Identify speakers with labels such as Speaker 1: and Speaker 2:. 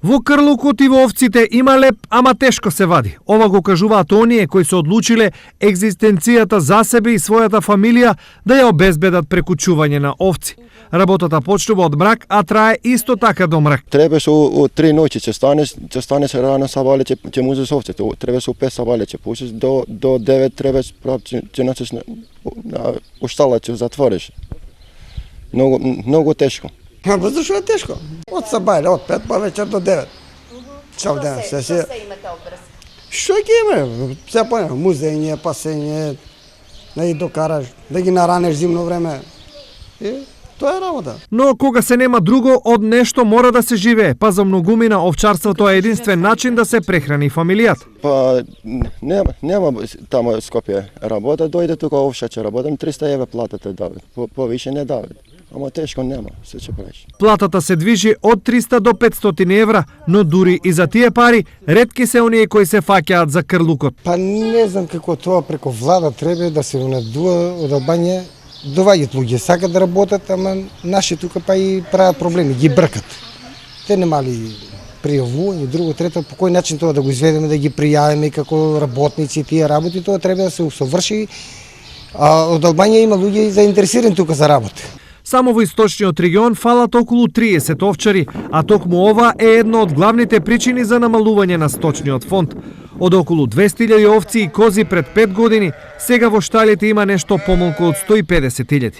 Speaker 1: Во крлукот и во овците има леп, ама тешко се вади. Ова го кажуваат оние кои се одлучиле екзистенцијата за себе и својата фамилија да ја обезбедат преку чување на овци. Работата почнува од мрак, а трае исто така до мрак.
Speaker 2: Требаш у 3 ноќи ќе станеш рано сабале ќе му uzes овците. Требаш у 5 сабале ќе пушиш до 9 требаш ќе носиш на уштала ќе затвориш. Многу тешко.
Speaker 3: Зашо е тешко? Од сабајле, од 5 па вечер до 9. Цел ден се
Speaker 4: имате обврска?
Speaker 3: Што ќе има? Се поне, музење, пасење, да ги докараш, да ги наранеш зимно време. И тоа е работа.
Speaker 1: Но кога се нема друго, од нешто мора да се живее, па за многумина овчарството е единствен начин да се прехрани фамилијата.
Speaker 2: Па нема тамо Скопје работа, дојде тука овшаче работам, 300 евра платата дават, повише не дават. Ама тешко нема, се ќе правиш.
Speaker 1: Платата се движи од 300 до 500 евра, но дури и за тие пари, ретки се оние кои се фаќаат за крлукот.
Speaker 5: Па не знам како тоа преку влада треба да се унадува од Албанија. Доваѓаат луѓе, сакат да работат, ама наши тука па и прават проблеми, ги бркат. Те немали пријавување, друго, трето, по кој начин тоа да го изведеме, да ги пријавиме како работници, тие работи, тоа треба да се усоврши. А од Албанија има луѓе заинтересирани тука за работа.
Speaker 1: Само во источниот регион фалат околу 30 овчари, а токму ова е една од главните причини за намалување на сточниот фонд. Од околу 200.000 овци и кози пред 5 години, сега во шталите има нешто помалку од 150.000.